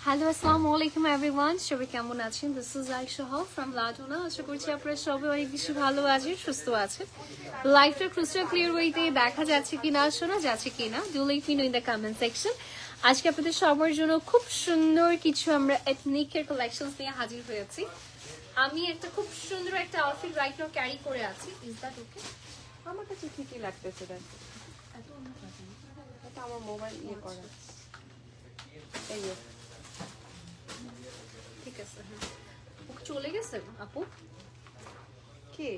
Hello আসসালামু আলাইকুম everyone, সবাই কেমন আছেন? This is Ayesha Haque from লাডুনা। আশা করছি আপনারা সবাই অনেক বেশি ভালো আছেন, সুস্থ আছেন। লাইফটা ক্রিস্টাল ক্লিয়ার ওয়েতে দেখা যাচ্ছে কিনা, শোনা যাচ্ছে কিনা, do let me no in the comment section. আজকে আপনাদের সবার জন্য খুব সুন্দর কিছু আমরা এথনিকের কালেকশনস নিয়ে হাজির হয়েছি। আমি একটা খুব সুন্দর একটা আউটফিট রাইট নাও ক্যারি করে আছি। Is that okay? আমার কাছে ঠিকই লাগতেছে। দেখ, এটা আমার মোবাইল ইয়ে করা। এই যে, ঠিক আছে। হ্যাঁ, ওকে চলে গেছে আপু? কে?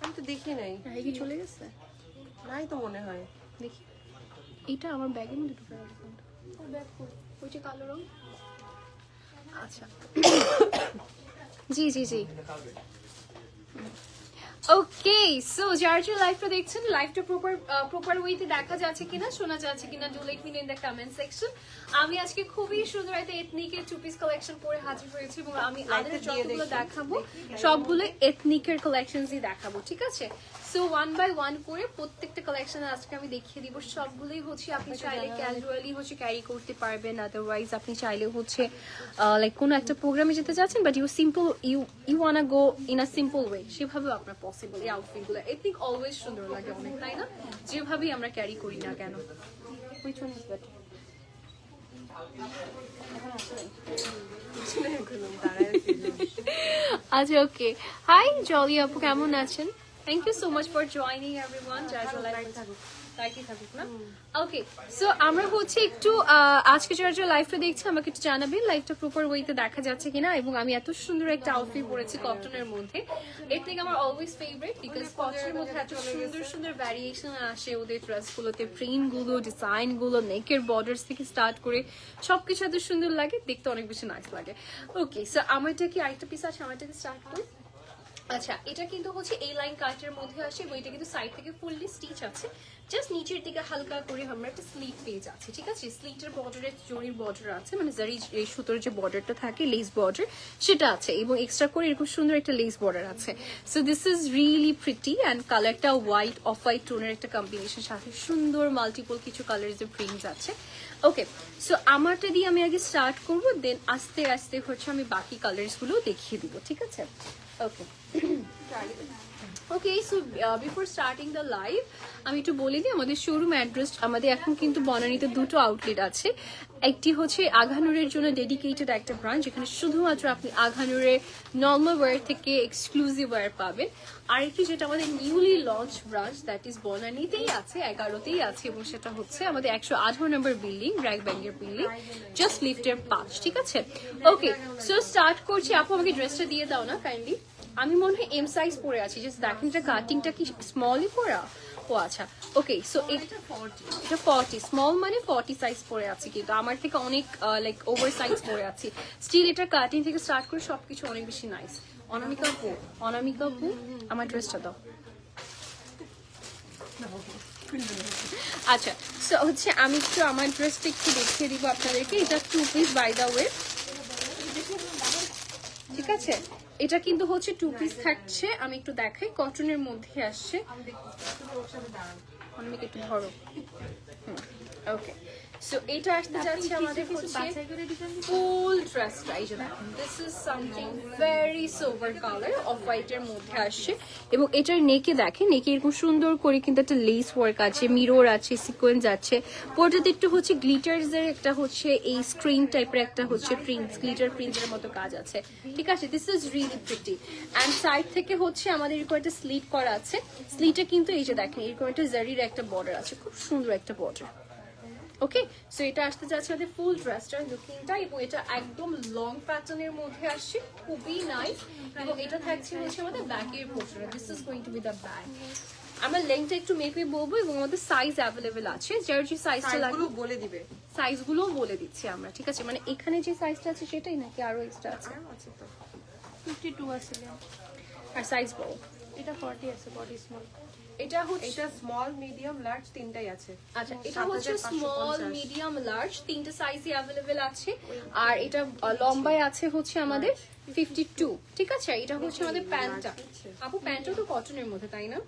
আমি তো দেখি নাই। হ্যাঁ, কি চলে গেছে? নাই তো মনে হয়। দেখি, এটা আমার ব্যাগের মধ্যে ঢুকে গেল। ব্যাগ ওই যে কালো রং। আচ্ছা, জি জি জি। ওকে, সো যারা যারা লাইভটা দেখছেন, লাইভটা প্রপার ওয়েতে দেখা যাচ্ছে কিনা, শোনা যাচ্ছে কিনা, do let me no in the comment section. আমি আজকে খুবই সুন্দর একটা এথনিকের টু পিস কালেকশন পরে হাজির হয়েছি এবং আমি আদের যতগুলো দেখাবো সবগুলো এথনিকের কালেকশনসই দেখাবো, ঠিক আছে? সো ওয়ান বাই ওয়ান করে প্রত্যেকটা কালেকশন আজকে আমি দেখিয়ে দিব। সবগুলোই হচ্ছে আপনি চাইলে ক্যাজুয়ালি হচ্ছে ক্যারি করতে পারবেন, আদারওয়াইজ আপনি চাইলে হচ্ছে লাইক কোনো একটা প্রোগ্রামে যেতে যাচ্ছেন but you wanna go in a simple way, সেভাবেও আপনার পসিবল। এই আউটফিটগুলো এথনিক অলওয়েজ সুন্দর লাগে অনেক, তাই না? যেভাবেই আমরা ক্যারি করি না কেন। Which one is better? আচ্ছা, ওকে। হাই জলি আপু, কেমন আছেন? Thank you so much for joining everyone. Okay, so আমরা হচ্ছে একটু আজকে যারা যারা লাইভটা দেখছে আমাকে একটু জানাবেন লাইভটা প্রপার ওয়েতে দেখা যাচ্ছে কিনা। এবং আমি এত সুন্দর একটা আউটফিট পরেছি কটনের মধ্যে। এর থেকে আমার অলওয়েজ ফেভারিট, বিকজ কটনের মধ্যে এত সুন্দর সুন্দর ভ্যারিয়েশন আসে ওদের ড্রেসগুলোতে, প্রিন্টগুলো, ডিজাইনগুলো, নেকের বর্ডার্স থেকে স্টার্ট করে সবকিছু এত সুন্দর লাগে, দেখতে অনেক বেশি নাইস লাগে। ওকে, সো আমারটা কি আরেকটা পিস আছে, আমারটাকে স্টার্ট করি। আচ্ছা, এটা কিন্তু হচ্ছে এই লাইন কাটের মধ্যে আসে এবং এটা কিন্তু সাইড থেকে ফুললি স্টিচ আছে। জাস্ট নিচের দিকে হালকা করে আমরা একটা স্লিট পেয়ে যাচ্ছি, ঠিক আছে? স্লিটের বর্ডারে জরির বর্ডার আছে, মানে জারি এই সুতোর যে বর্ডারটা থাকে, লেস বর্ডার, সেটা আছে এবং এক্সট্রা করে এরকম সুন্দর একটা লেস বর্ডার আছে। So this is really pretty and কালারটা হোয়াইট, অফ হোয়াইট টোনের একটা কম্বিনেশন, সাথে সুন্দর মাল্টিপল কিছু কালারের যে প্রিন্টস আছে। ওকে, সো আমারটা দিয়ে আমি আগে স্টার্ট করবো, দেন আস্তে আস্তে হচ্ছে আমি বাকি কালার্সগুলো দেখিয়ে দিব, ঠিক আছে? Okay okay, so before starting the live আমি একটু বলে দিই আমাদের শোরুম অ্যাড্রেস। আমাদের এখন কিন্তু বনানীতে দুটো আউটলেট আছে। একটি হচ্ছে আঘানুরের জন্য ডেডিকেটেড একটা ব্রাঞ্চ, যেখানে শুধুমাত্র আপনি আঘানুরের নর্মাল ওয়্যার থেকে এক্সক্লুসিভ ওয়্যার পাবেন। আরেকটি যেটা আমাদের newly launch branch, that is বনানীতেই আছে, 11তেই আছে, এবং সেটা হচ্ছে আমাদের 118 নম্বর বিল্ডিং, ব্র্যাক ব্যাংকের বিল্ডিং, জাস্ট লিফটের 5, ঠিক আছে? ওকে, সো স্টার্ট করছি। আপু আমাকে ড্রেসটা দিয়ে দাও না কাইন্ডলি। আমি মনে হয় এম সাইজ পরে আছি, জাস্ট দেখেন এটা কাটিংটা কি স্মলই পরা। ও আচ্ছা, ওকে, সো এটা 40, স্মল মানে 40 সাইজ পরে আছে, কিন্তু আমার থেকে অনেক লাইক ওভার সাইজ পরে আছি। স্টিল এটা কাটিং থেকে স্টার্ট করে সবকিছু অনেক বেশি নাইস। অনামিকা আপু আমার ড্রেসটা দাও। আচ্ছা, সো হচ্ছে আমি একটু আমার ড্রেসটা একটু দেখিয়ে দিব আপনাদেরকে। এটা 2 পিস বাই দ্য ওয়ে, ঠিক আছে? এটা কিন্তু হচ্ছে 2 পিস থাকছে। আমি একটু দেখাই, কটনের মধ্যে আসছে। অনেক একটু ধরো। ওকে, সো এটা আসতে যাচ্ছে আমাদের হচ্ছে ফুল ড্রেসটা। এই যে দেখেন, this is something very sober colour of হোয়াইটের মধ্যে আসছে এবং এটার নেকে দেখেন, নেকে এরকম সুন্দর করে কিন্তু একটা লেস ওয়ার্ক আছে, মিরর আছে, সিকোয়েন্স আছে, পুরোটাতে একটু হচ্ছে গ্লিটার্স এর একটা হচ্ছে এই স্ক্রিন টাইপের একটা হচ্ছে প্রিন্টস, গ্লিটার প্রিন্টের মতো কাজ আছে, ঠিক আছে। This is really pretty. And side থেকে হচ্ছে আমাদের এরকম একটা স্লিট করা আছে, স্লিটে কিন্তু এই যে দেখেন এরকম একটা জারির একটা বর্ডার আছে, খুব সুন্দর একটা বর্ডার। ওকে, সো এটা আসতে যাচ্ছে আমাদের ফুল ড্রেসটার লুকিংটা এবং এটা একদম লং প্যাটার্নের মধ্যে আসছে, খুবই নাইস। এবং এটা থাকছে হচ্ছে আমাদের ব্যাকের portion, this is going to be the back. আমরা লেংথটা একটু মেপে বলবো এবং আমাদের সাইজ অ্যাভেলেবেল আছে, যার যে সাইজটা লাগবে বলে দিবে, সাইজগুলো বলে দিচ্ছি আমরা, ঠিক আছে। মানে এখানে যে সাইজটা আছে সেটাই নাকি আরো এক্সট্রা আছে? আছে তো 52 আছে আর সাইজ বড়, এটা 40 আছে বডি স্মল। এটা হচ্ছে এটা স্মল মিডিয়াম লার্জ তিনটাই আছে। আচ্ছা, এটা হচ্ছে স্মল মিডিয়াম লার্জ তিনটে সাইজই অ্যাভেলেবেল আছে। আর এটা লম্বায় আছে হচ্ছে আমাদের 52, ঠিক আছে। এটা হচ্ছে আমাদের প্যান্টটা। আপু প্যান্টও তো কটনের মধ্যে, তাই না?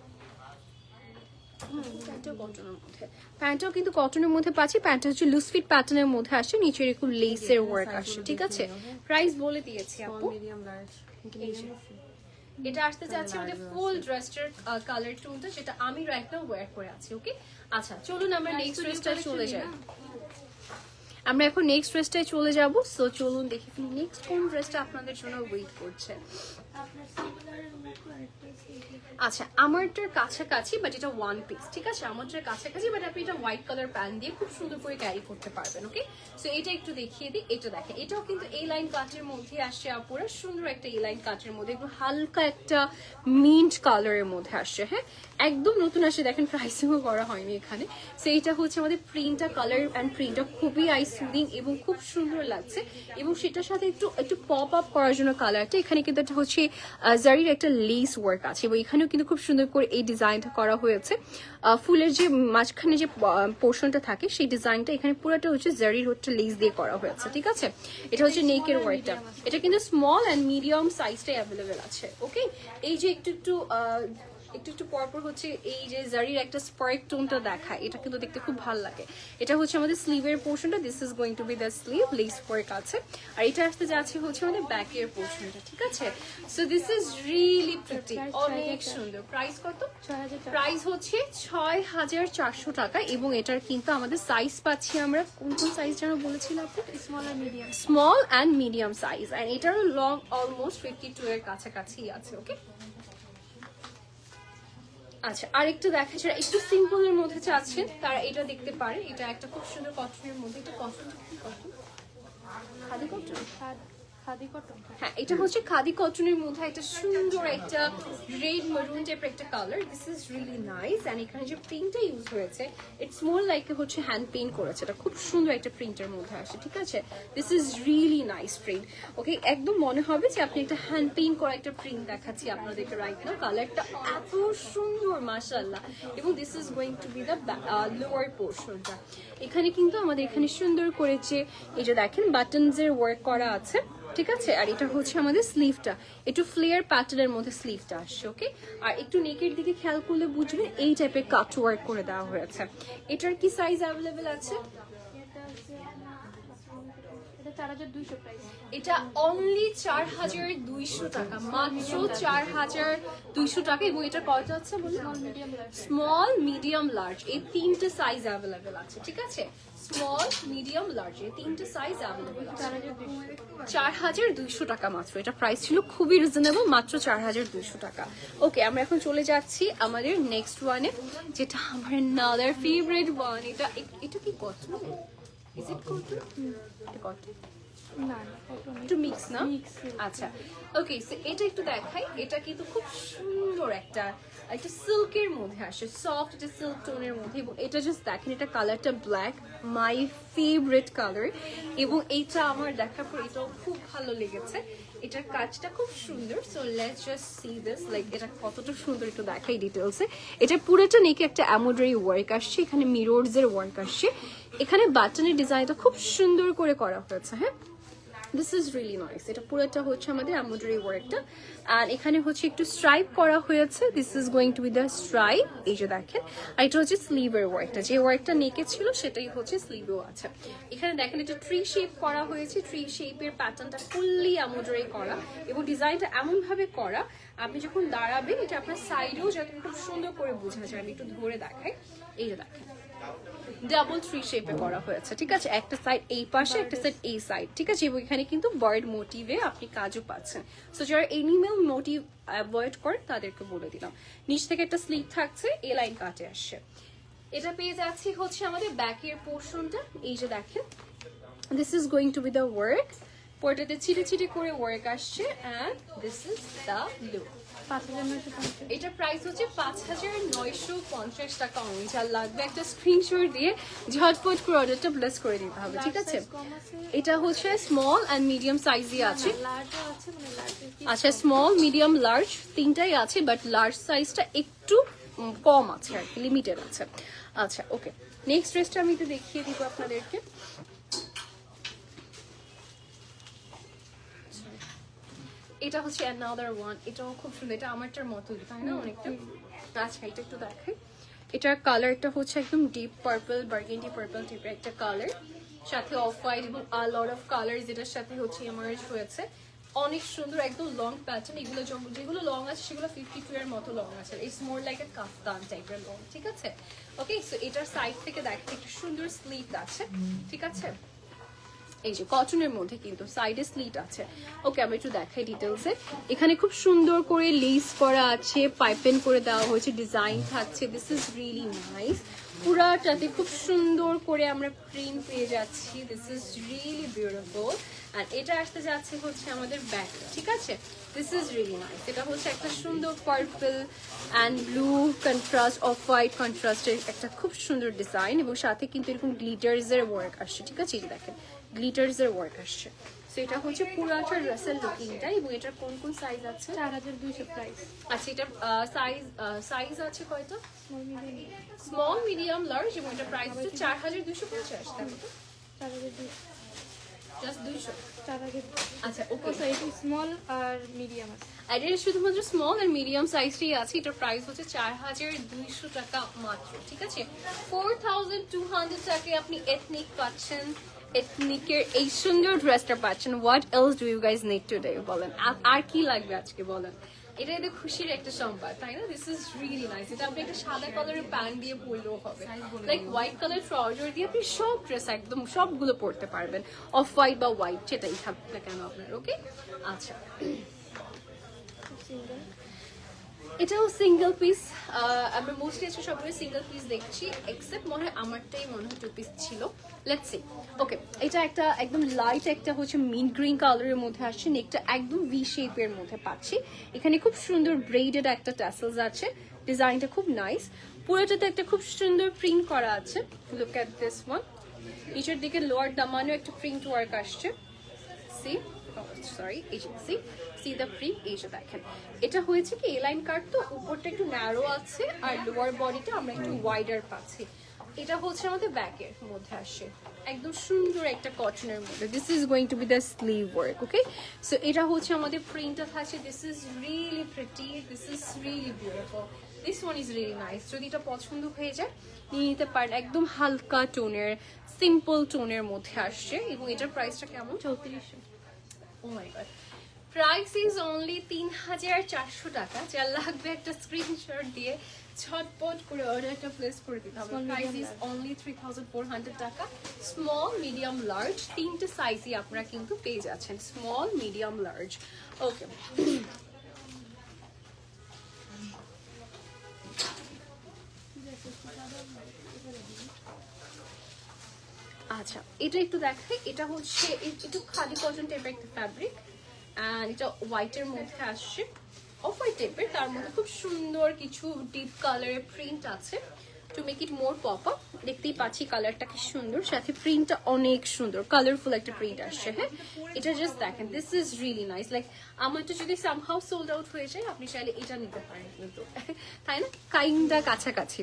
প্যান্টও কটনের মধ্যে, প্যান্টটাও কিন্তু কটনের মধ্যে পাচ্ছি। প্যান্টটা হচ্ছে লুজ ফিট প্যাটার্নের মধ্যে আসছে, নিচের একটু লেসের ওয়ার্ক আসছে, ঠিক আছে। প্রাইস বলে দিয়েছি আপু। মিডিয়াম লার্জ এটা আসতে যাচ্ছে আমাদের ফুল ড্রেসটার কালার টোনটা, যেটা আমি রাইট নাও ওয়্যার করে আছি। ওকে, আচ্ছা চলুন আমরা নেক্সট ড্রেসটা চলে যাই। আমরা এখন নেক্সট ড্রেসটায় চলে যাব। সো চলুন দেখি নেক্সট কোন ড্রেসটা আপনাদের জন্য ওয়েট করছে। আচ্ছা, আমারটার কাছাকাছি, বাট এটা ওয়ান পিস, ঠিক আছে। আমারটার কাছাকাছি, বাট আপনি এটা হোয়াইট কালার প্যান্ট দিয়ে খুব সুন্দর করে ক্যারি করতে পারবেন। ওকে, সো এটা একটু দেখিয়ে দিই। এটা দেখেন, এটাও কিন্তু এই লাইন কাটের মধ্যে আসছে, আপুরা সুন্দর একটা এই লাইন কাটের মধ্যে, একটু হালকা একটা মিন্ট কালারের মধ্যে আসছে। হ্যাঁ, একদম নতুন আসছে, দেখেন প্রাইসিংও করা হয়নি এখানে। সো এইটা হচ্ছে আমাদের প্রিন্টটা, কালার অ্যান্ড প্রিন্টটা খুবই আই সুদিং এবং খুব সুন্দর লাগছে। এবং সেটার সাথে একটু একটু পপ আপ করার জন্য কালারটা এখানে কিন্তু একটা হচ্ছে জারির একটা লেস ওয়ার্ক আছে এবং এখানেও কিন্তু খুব সুন্দর করে এই ডিজাইনটা করা হয়েছে। ফুলের যে মাঝখানে যে পোর্শনটা থাকে সেই ডিজাইনটা এখানে পুরোটা হচ্ছে জারির হচ্ছে লেস দিয়ে করা হয়েছে, ঠিক আছে। এটা হচ্ছে নেকের ওয়ার্কটা, এটা কিন্তু স্মল অ্যান্ড মিডিয়াম সাইজটাই অ্যাভেলেবেল আছে। ওকে, এই যে একটু একটু পরপর হচ্ছে এই যে জারির একটা স্পার্ক টোনটা দেখায়, এটা কিন্তু দেখতে খুব ভালো লাগে। এটা হচ্ছে আমাদের স্লিভের পোর্শনটা, this is going to be the sleeve, less work আছে। আর এটা আসতে যাচ্ছে হচ্ছে আমাদের ব্যাকের পোর্শনটা, ঠিক আছে। So this is really pretty, অনেক সুন্দর। প্রাইস কত? প্রাইস হচ্ছে ৬,৪০০ টাকা এবং এটার কিন্তু আমাদের সাইজ পাচ্ছি আমরা, কোন কোন সাইজ যেন বলেছিলাম আপনি? স্মল আর medium, small and medium size, and এটারও লং অলমোস্ট 52 এর কাছাকাছি আছে। ওকে, আচ্ছা আরেকটু দেখা যায় একটু সিম্পলের মধ্যে চাচ্ছেন তারা এটা দেখতে পারে। এটা একটা খুব সুন্দর কটনের মধ্যে, এটা cotton, khadi cotton, khadi cotton. হ্যাঁ এটা হচ্ছে খাদি কটনের মধ্যে একটা সুন্দর একটা রেড মেরুন টাইপের একটা colour. This is really nice. And এখানে যে প্রিন্টটা ইউজ হয়েছে ইটস মোর লাইক হচ্ছে হ্যান্ড পেইন্ট করেছে, এটা খুব সুন্দর একটা প্রিন্টের মধ্যে আসে, ঠিক আছে। This is really nice print. Okay, একদম মনে হবে যে আপনি একটা হ্যান্ড পেইন্ট করা একটা প্রিন্ট দেখাচ্ছি আপনাদেরকে রাইট নাও। কালারটা এত সুন্দর মাশাআল্লাহ। এবং this is going to be the lower পোর্শনটা। এখানে কিন্তু আমাদের এখানে সুন্দর করেছে, এই যে দেখেন বাটনসের ওয়ার্ক করা আছে, ঠিক আছে। আর এটা হচ্ছে আমাদের স্লিভটা, একটু ফ্লেয়ার প্যাটার্নের মধ্যে স্লিভটা আসছে। ওকে, আর একটু নেকের দিকে খেয়াল করলে বুঝবেন এই টাইপের কাট ওয়ার্ক করে দেওয়া হয়েছে। এটার কি সাইজ অ্যাভেলেবেল আছে? এটা 4200 প্রাইস। এটা অনলি 4200 টাকা, মাত্র 4200 টাকা। এবং এটা কয়টা আছে বলুন? স্মল মিডিয়াম লার্জ, এই তিনটে সাইজ অ্যাভেলেবেল আছে, ঠিক আছে। স্মল মিডিয়াম লার্জ এই তিনটে সাইজ অ্যাভেলেবেল আছে। 4200 টাকা মাত্র। এটা প্রাইস ছিল খুবই রিজনেবল, মাত্র 4200 টাকা। ওকে, আমরা এখন চলে যাচ্ছি আমাদের নেক্সট ওয়ানে, যেটা আমার নাদার ফেভারিট ওয়ান। এটা কি কটন? Is it cotton? এটা কটন না কটন, একটু মিক্স না? মিক্স। আচ্ছা ওকে, সো এটা একটু দেখাই। এটা কিন্তু খুব সুন্দর একটা সিল্কের মধ্যে আসে, সফট একটা সিল্ক টোনের মধ্যে। এবং এটা জাস্ট দেখেন, এটা কালারটা ব্ল্যাক, মাই ফেভারিট কালার। এবং এইটা আমার দেখার পর এটাও খুব ভালো লেগেছে, এটার কাজটা খুব সুন্দর। So let's just see this, like এটা কতটা সুন্দর একটু দেখাই ডিটেলসে। এটা পুরোটা নেকে একটা এমব্রয়ডারি ওয়ার্ক আসছে, এখানে মিররস এর ওয়ার্ক আসছে, এখানে বাটনের ডিজাইনটা খুব সুন্দর করে করা হয়েছে। হ্যাঁ, দিস ইজ রিয়েলি নাইস। এটা পুরোটা হচ্ছে আমাদের এমব্রয়ডারি ওয়ার্কটা, আর এখানে হচ্ছে একটু স্ট্রাইপ করা হয়েছে। This is going to be the stripe, এই যে দেখেন। আর এটা হচ্ছে স্লিভের ওয়ার্কটা, যে ওয়ার্কটা নেকে ছিল সেটাই হচ্ছে স্লিভেও আছে। এখানে দেখেন এটা ট্রি শেপ করা হয়েছে, ট্রি শেপের প্যাটার্নটা ফুললি এমব্রয়ডারি করা এবং ডিজাইনটা এমন ভাবে করা আপনি যখন দাঁড়াবেন এটা আপনার সাইডেও যাতে খুব সুন্দর করে বোঝা যায়। আমি একটু ধরে দেখাই, এই যে দেখেন ডাবল থ্রি শেপে করা হয়েছে, ঠিক আছে। একটা সাইড এই পাশে, একটা সাইড এই সাইড, ঠিক আছে। এবং এখানে কিন্তু বার্ড মোটিভে আপনি কাজও পাচ্ছেন। সো যারা এনিম্যাল মোটিভ অ্যাভয়েড করেন তাদেরকে বলে দিলাম। নিচ থেকে একটা স্লিভ থাকছে, এ লাইন কাটে আসছে। এটা পেয়ে যাচ্ছি হচ্ছে আমাদের ব্যাকের পোর্শনটা, এই যে দেখেন। This is going to be the work, পরটাতে ছিটে ছিটে করে ওয়ার্ক আসছে, and this is the look. 5,950। এটা প্রাইস হচ্ছে 5,950 টাকা অনলি। যার লাগবে একটা স্ক্রিনশট দিয়ে ঝটপট করে অর্ডারটা প্লেস করে দিতে হবে, ঠিক আছে। এটা হচ্ছে স্মল অ্যান্ড মিডিয়াম সাইজই আছে। লার্জও আছে, মানে লার্জের আচ্ছা, স্মল মিডিয়াম লার্জ তিনটাই আছে, বাট লার্জ সাইজটা একটু কম আছে আর কি, লিমিটেড আছে। আচ্ছা ওকে, নেক্সট ড্রেসটা আমি একটু দেখিয়ে দিব আপনাদেরকে। এটা হচ্ছে অ্যানাদার ওয়ান, এটাও খুব সুন্দর। এটা আমারটার মতোই, তাই না অনেকটা। আচ্ছা এটা একটু দেখাই। এটার কালারটা হচ্ছে একদম ডিপ পার্পল, বার্গেন্ডি পার্পল টাইপের একটা কালার, সাথে অফ হোয়াইট এবং লট অফ কালার যেটার সাথে হচ্ছে এমার্জ হয়েছে। অনেক সুন্দর, একদম লং প্যাটার্ন। এগুলো যেগুলো লং আছে সেগুলো 52 এর মতো লং আছে। ইটস মোর লাইক এ কাফতান টাইপের লং, ঠিক আছে। ওকে, সো এটার সাইড থেকে দেখতে একটু সুন্দর স্লিভ আছে, ঠিক আছে। এই যে কটনের মধ্যে কিন্তু সাইডে স্লিট আছে। ওকে, আমি একটু দেখাই ডিটেলসে। এখানে খুব সুন্দর করে লেস করা আছে, পাইপেন করে দেওয়া হয়েছে, ডিজাইন থাকছে। This is really nice. পুরাটাতে খুব সুন্দর করে আমরা প্রিন্ট পেয়ে যাচ্ছি। This is really beautiful. আর এটা আসতে যাচ্ছে হচ্ছে আমাদের ব্যাক, ঠিক আছে। This is really nice. এটা হচ্ছে একটা সুন্দর purple and blue contrast, off white কন্ট্রাস্টের একটা খুব সুন্দর ডিজাইন, এবং সাথে কিন্তু এরকম গ্লিটার্সের ওয়ার্ক আসছে, ঠিক আছে। এই দেখেন গ্লিটার্সের ওয়ার্ক আসছে। সো এটা হচ্ছে পুরাটা ড্রেসের লুকিংটা। এবং এটার কোন কোন সাইজ আছে? 4,200 প্রাইস। আচ্ছা, এটার সাইজ আছে কয়টা? Small medium. Small, medium, large. এবং এটার প্রাইস হচ্ছে 4,250, তাই তো? 4,200। জাস্ট 200। 4,000। আচ্ছা ওকে, এটা স্মল আর মিডিয়াম আছে। আর এটা শুধুমাত্র স্মল আর মিডিয়াম সাইজটাই আছে। এটার প্রাইস হচ্ছে 4,200 টাকা মাত্র, ঠিক আছে। 4,200 টাকায় আপনি এথনিক পাচ্ছেন, এথনিকের এই সুন্দর ড্রেসটা পাচ্ছেন। What else do you guys need today? বলেন, আর কি লাগবে আজকে বলেন। এটা এদের খুশির একটা সংবাদ, তাই না? This is really nice. এটা আপনি একটা সাদা কালারের প্যান্ট দিয়ে পরলেও হবে, লাইক হোয়াইট কালার ট্রাউজার দিয়ে আপনি সব ড্রেস একদম সবগুলো পরতে পারবেন, অফ হোয়াইট বা হোয়াইট যেটাই থাকুক না কেন আপনার। ওকে, আচ্ছা এটাও সিঙ্গেল পিস। আমরা মোস্টলি আজকে সবগুলো সিঙ্গেল পিস দেখছি, এক্সেপ্ট মনে হয় আমারটাই মনে হয় 2 পিস ছিল। Let's see. ওকে, এটা একটা একদম লাইট একটা হচ্ছে মিন্ট গ্রিন কালারের মধ্যে আসছে। নেকটা একদম ভি শেপের মধ্যে পাচ্ছি। এখানে খুব সুন্দর ব্রেডেড একটা ট্যাসেলস আছে, ডিজাইনটা খুব নাইস। পুরোটাতে একটা খুব সুন্দর প্রিন্ট করা আছে। Look at this one. নিচের দিকে লোয়ার দামানেও একটা প্রিন্ট ওয়ার্ক আসছে। See sorry, agency see the print, এই যে দেখেন। এটা হয়েছে কি এ লাইন কাট, তো উপরটা একটু ন্যারো আছে আর লোয়ার বডিটা আমরা একটু ওয়াইডার পাচ্ছি। এটা হচ্ছে আমাদের ব্যাকের মধ্যে আসে, একদম সুন্দর একটা কটনের মধ্যে। This is going to be the sleeve work. Okay, so এটা হচ্ছে আমাদের প্রিন্টটা থাকছে। This is really pretty, this is really beautiful, this one is really nice. যদি এটা পছন্দ হয়ে যায় নিয়ে নিতে পারেন। একদম হালকা টোনের, সিম্পল টোনের মধ্যে আসছে। এবং এটার প্রাইসটা কেমন? 3,400। Oh my god. Price is only 3,400 টাকা। যা লাগবে একটা স্ক্রিনশট দিয়ে ঝটপট করে অর্ডারটা প্লেস করে দিতে হবে। প্রাইস ইজ অনলি 3,400 টাকা। স্মল, মিডিয়াম, লার্জ তিনটে সাইজই আপনারা কিন্তু পেয়ে যাচ্ছেন। Small, medium, large. ওকে, আচ্ছা এটা একটু দেখাই। এটা হচ্ছে একটু খাদি কটন টাইপের একটা ফ্যাব্রিক, অ্যান্ড এটা হোয়াইটের মধ্যে আসছে, অফ হোয়াইট টাইপের। তার মধ্যে খুব সুন্দর কিছু ডিপ কালারের প্রিন্ট আছে to make it more pop up. দেখতেই পাচ্ছি কালারটা কি সুন্দর, সাথে প্রিন্টটা অনেক সুন্দর, কালারফুল একটা প্রিন্ট আসছে। হ্যাঁ, এটা জাস্ট দেখেন, this is really nice. Like আমারটা যদি সামহাউ সোল্ড আউট হয়ে যায় আপনি চাইলে এটা নিতে পারেন, কিন্তু তাই না, কাইন্ডটা কাছাকাছি,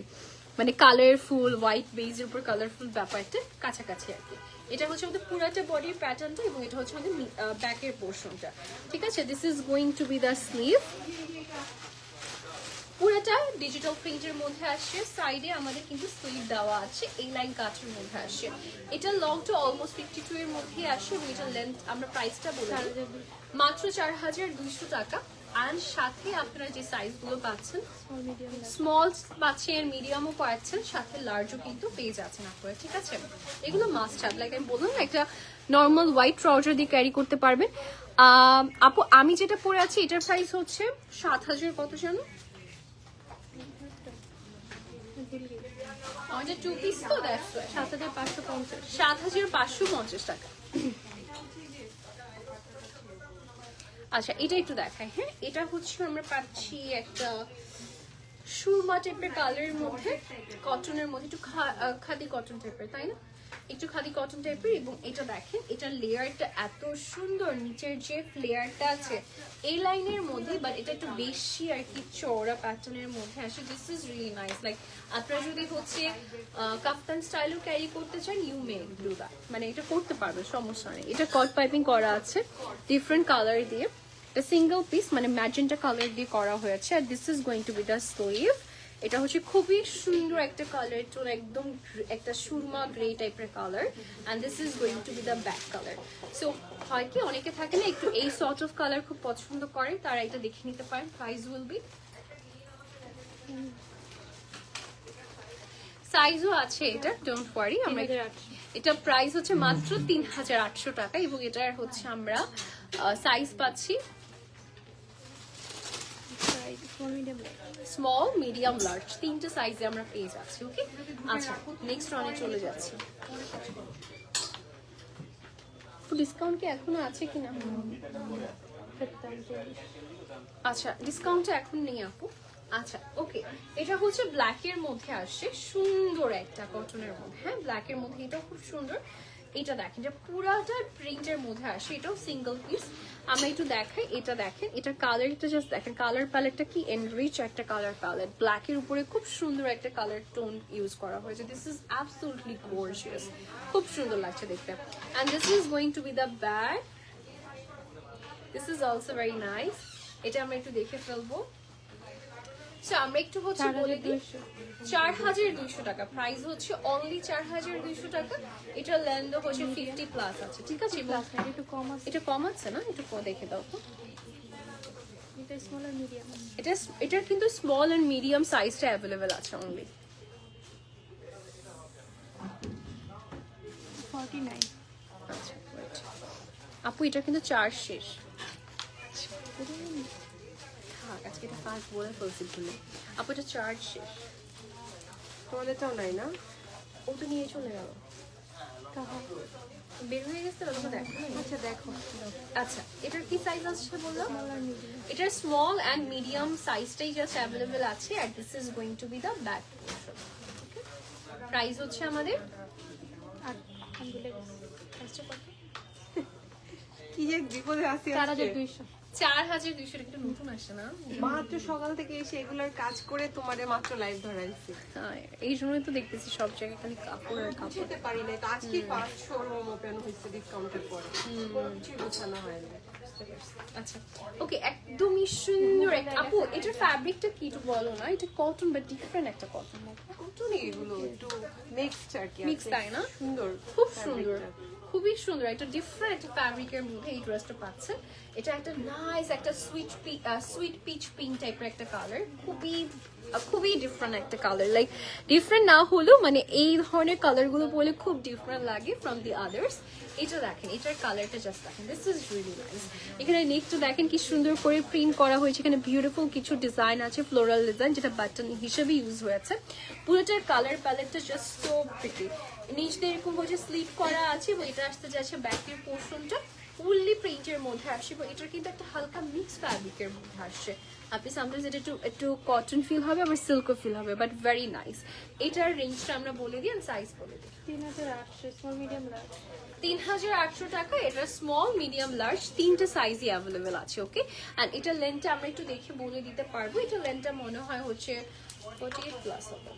মানে কালারফুল হোয়াইট বেজের উপর কালারফুল ব্যাপারটা কাছাকাছি আর কি। এটা হচ্ছে আমাদের পুরাটা বডির প্যাটার্নটা এবং এটা হচ্ছে আমাদের ব্যাকের পোর্শনটা। ঠিক আছে, this is going to be the sleeve. পুরাটা ডিজিটাল প্রিন্টের মধ্যে আসছে, সাইডে আমাদের কিন্তু স্লিভ দেওয়া আছে এই লাইন কাটের মধ্যে আসছে। এটা লংটা অলমোস্ট 52 এর মধ্যে আসে এবং এটা লেন্থ আমরা প্রাইসটা বলে দিই মাত্র 4200 টাকা। অ্যান্ড সাথে আপনারা যে সাইজগুলো পাচ্ছেন স্মল মিডিয়াম স্মল পাচ্ছেন, মিডিয়ামও পাচ্ছেন, সাথে লার্জও কিন্তু পেয়ে যাচ্ছেন আপনারা। ঠিক আছে, এগুলো মাস্ট হ্যাভ, লাইক আমি বললাম একটা নর্মাল হোয়াইট ট্রাউজার দিয়ে ক্যারি করতে পারবেন। আপু আমি যেটা পরে আছি এটার প্রাইস হচ্ছে 7000 কত জানো? আমাদের 2 পিস তো দ্যাটস 7550। 7550 টাকা। আচ্ছা এটা একটু দেখাই। হ্যাঁ, এটা হচ্ছে আমরা পাচ্ছি একটা সুরমা টাইপের কালারের মধ্যে, কটনের মধ্যে, একটু খাদি কটন টাইপের, তাই না? একটু খাদি কটন টাইপের। এবং এটা দেখেন, এটার লেয়ারটা এত সুন্দর, নিচের যে লেয়ারটা আছে এই লাইনের মধ্যে, বাট এটা একটু বেশি আর কি চওড়া প্যাটার্নের মধ্যে আসে। This is really nice. Like আপনারা যদি হচ্ছে কাফতান স্টাইলও ক্যারি করতে চান, ইউ মে ডু দ্যাট, মানে এটা করতে পারবে, সমস্যা নেই। এটা কট পাইপিং করা আছে ডিফারেন্ট কালার দিয়ে, এটা সিঙ্গেল পিস মানে ম্যাজেন্টা কালার দিয়ে করা হয়েছে। আর this is going to be the sleeve. এটা হচ্ছে খুবই সুন্দর একটা কালার টোন, একদম একটা সুরমা গ্রে টাইপের colour. And this is going to be the back colour. So হয় কি অনেকে থাকে না একটু এই সর্ট অফ কালার খুব পছন্দ করে, তারা এটা দেখে নিতে পারেন। প্রাইস উইল বি, সাইজও আছে এটা, ডোন্ট ওয়ারি। আমরা এটা প্রাইস হচ্ছে মাত্র 3800 টাকা এবং এটার হচ্ছে আমরা সাইজ পাচ্ছি স্মল, মিডিয়াম, লার্জ, তিনটে সাইজে আমরা পেয়ে যাচ্ছি। ওকে, আচ্ছা নেক্সট রানে চলে যাচ্ছি। ডিসকাউন্ট কি এখনো আছে কিনা? আচ্ছা ডিসকাউন্টটা এখন নেই আপু। আচ্ছা ওকে, এটা হচ্ছে ব্ল্যাকের মধ্যে আসছে, সুন্দর একটা কটনের মধ্যে। হ্যাঁ, ব্ল্যাকের মধ্যে এটাও খুব সুন্দর। এটা দেখেন, এটা পুরাটা প্রিন্টের মধ্যে আসে, এটাও সিঙ্গেল পিস। আমরা একটু দেখাই, এটা দেখেন, এটার কালারটা জাস্ট দেখেন, কালার প্যালেটটা কি এনরিচ একটা কালার প্যালেট। ব্ল্যাকের উপরে খুব সুন্দর একটা কালার টোন ইউজ করা হয়েছে। দিস ইজ অ্যাবসলিউটলি গর্জিয়াস, খুব সুন্দর লাগছে দেখতে। And this is going to be the bag. This is also very nice. এটা আমরা একটু দেখে ফেলবো। আমরা একটু হচ্ছে বলে দিই 4200 টাকা প্রাইস হচ্ছে, অনলি 4200 টাকা। এটা লেন্থ হচ্ছে 50 প্লাস আছে। ঠিক আছে, একটু কম আছে, এটা কম আছে না? একটু দেখে দাও তো। এটা স্মল আর মিডিয়াম। এটার কিন্তু স্মল এন্ড মিডিয়াম সাইজটা অ্যাভেলেবেল আছে অনলি। 49। আচ্ছা আপু এটা কিন্তু 4 শেষ। আজকে এটা 5 বলে ফেলছি ভুলে। আপু এটা 4 শেষ। তোমাদেরটাও নাই না? ও তো নিয়ে চলে গেল, বের হয়ে গেছে। দেখো, আচ্ছা দেখো। আচ্ছা এটার কি সাইজ আসছে বললাম? স্মল আর মিডিয়াম। এটার স্মল অ্যান্ড মিডিয়াম সাইজটাই জাস্ট অ্যাভেলেবেল আছে। আর this is going to be the back portion. Price হচ্ছে আমাদের কি যে বিপদে আছি। 4200। 4200 টাকা নতুন আসে না? মাত্র সকাল থেকে এসে এগুলোর কাজ করে তোমারে মাত্র লাইভ ধরাইছি। এই জন্যই তো দেখতেছি সব জায়গায় খালি কাপড় আর কাপড়। যেতে পারি না তো, আজকে ফার্স্ট শোরুম ওপেন হয়েছে ডিসকাউন্টের পরে, কিছু গোছানো হয়নি। আচ্ছা ওকে, একদমই সুন্দর একটা আপু। এটার ফ্যাব্রিকটা কি একটু বলো না? এটা কটন বাট ডিফারেন্ট একটা কটন। কটনই এগুলো একটু মিক্সড আর কি, মিক্স, তাই না? সুন্দর, খুব সুন্দর, খুবই সুন্দর। একটা ডিফারেন্ট একটা ফ্যাব্রিকের মধ্যে এই ড্রেসটা পাচ্ছেন। এটা একটা নাইস একটা সুইট পিচ পিঙ্ক টাইপের একটা কালার, খুবই ডিফারেন্ট একটা কালার। লাইক ডিফারেন্ট না হলেও মানে এই ধরনের কালারগুলো বলে খুব ডিফারেন্ট লাগে ফ্রম দি আদার্স। এটা দেখেন, এটার কালারটা জাস্ট দেখেন, দিস ইজ রিয়েলি নাইস। এখানে নেকটা দেখেন কি সুন্দর করে প্রিন্ট করা হয়েছে। এখানে বিউটিফুল কিছু ডিজাইন আছে, ফ্লোরাল ডিজাইন, যেটা বাটন হিসেবে ইউজ হয়েছে। পুরোটার কালার প্যালেটটা জাস্ট সো প্রিটি। নিচ দিয়ে এরকম হচ্ছে স্লিপ করা আছে এবং এটা আসতে যাচ্ছে ব্যাকের পোর্শনটা ফুললি প্রিন্টের মধ্যে আসছে এবং এটার কিন্তু একটা হালকা মিক্স ফ্যাব্রিকের মধ্যে আসছে। আপনি সামটাইমস এটা একটু কটন ফিল হবে, আবার সিল্কও ফিল হবে, বাট ভেরি নাইস। এটার রেঞ্জটা আমরা বলে দিই, সাইজ বলে দিই। 3800 স্মল মিডিয়াম লার্জ। 3800 টাকা। এটা স্মল, মিডিয়াম, লার্জ তিনটে সাইজই অ্যাভেলেবেল আছে। ওকে, অ্যান্ড এটার লেন্থটা আমরা একটু দেখে বলে দিতে পারবো। এটার লেন্থটা মনে হয় হচ্ছে 48 প্লাস হবে।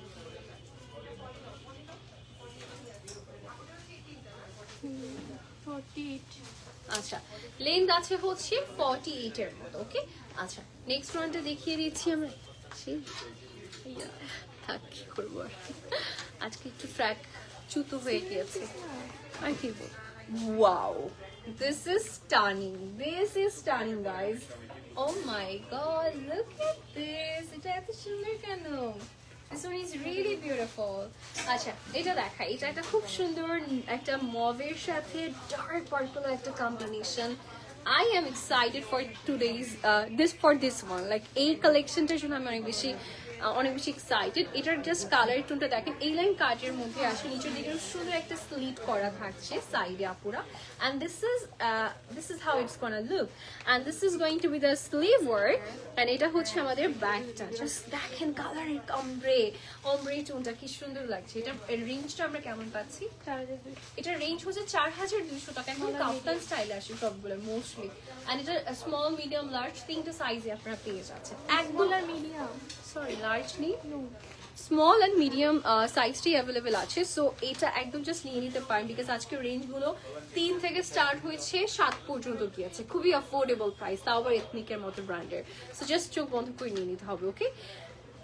48 আচ্ছা লেন্থ আছে হচ্ছে 48 এর মতো ওকে আচ্ছা নেক্সট ওয়ানটা দেখিয়ে দিচ্ছি আমরা থাক কি করবো আর আজকে একটু ফ্র্যাক চুতো হয়ে গিয়েছে আর কি বল wow this is stunning guys oh my god look at this এটা এত সুন্দর কেন This one is really beautiful. আচ্ছা এটা দেখা এটা একটা খুব সুন্দর একটা মভের সাথে ডার্ক পার্পল একটা combination I am excited for today's this one like এই কালেকশনটার জন্য আমি অনেক বেশি এক্সাইটেড এটার জাস্ট কালার টোনটা দেখেন এই লাইন কাজের মধ্যে আসে নিচের দিকে সুন্দর একটা স্লিট করা থাকছে সাইডে আপুরা and this is how it's gonna look and this is going to be the sleeve work and এটা হচ্ছে আমাদের ব্যাকটা জাস্ট দেখেন কালারের ombre টোনটা কি সুন্দর লাগছে এটা রেঞ্জটা আমরা কেমন পাচ্ছি 4200 এটা রেঞ্জ হচ্ছে 4200 টাকা এখন কাফতান স্টাইল আসে সবগুলো মোস্টলি এন্ড এটা স্মল মিডিয়াম লার্জ তিনটা সাইজে আপনারা পেয়ে যাচ্ছেন একগুলা মিডিয়াম সরি লার্জ নেই স্মল এন্ড মিডিয়াম সাইজটি অ্যাভেলেবেল আছে সো এটা একদম জাস্ট নিয়ে নিতে পারেন বিকজ আজকে রেঞ্জগুলো 3 থেকে স্টার্ট হয়েছে 7 পর্যন্ত গিয়েছে খুবই অ্যাফোর্ডেবল প্রাইস তাও আবার এথনিকের মতো ব্র্যান্ডের সো জাস্ট চোখ বন্ধ করে নিয়ে নিতে হবে okay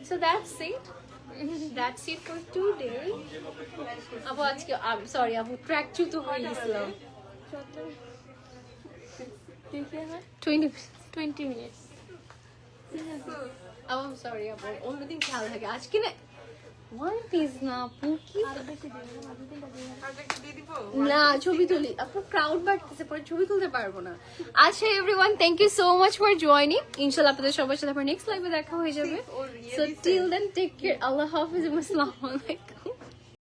so that's it for today আপু আজকে সরি আপু ট্র্যাক চুতো হয়ে গেছিলাম 20 minutes I'm sorry আপু অন্যদিন খেয়াল থাকে আজকে না ওয়ান পিস না আপু কি আর বেশি দিন না দুদিনটা দিন আর একটা দিয়ে দিব না ছবি তুলি আপু ক্রাউড বাড়তেছে পরে ছবি তুলতে পারবো না আচ্ছা everyone thank you so much for joining ইনশাআল্লাহ আপনাদের সবার সাথে আবার নেক্সট লাইভে দেখা হয়ে যাবে so till then take care আল্লাহ হাফেজ এবং আসসালামু আলাইকুম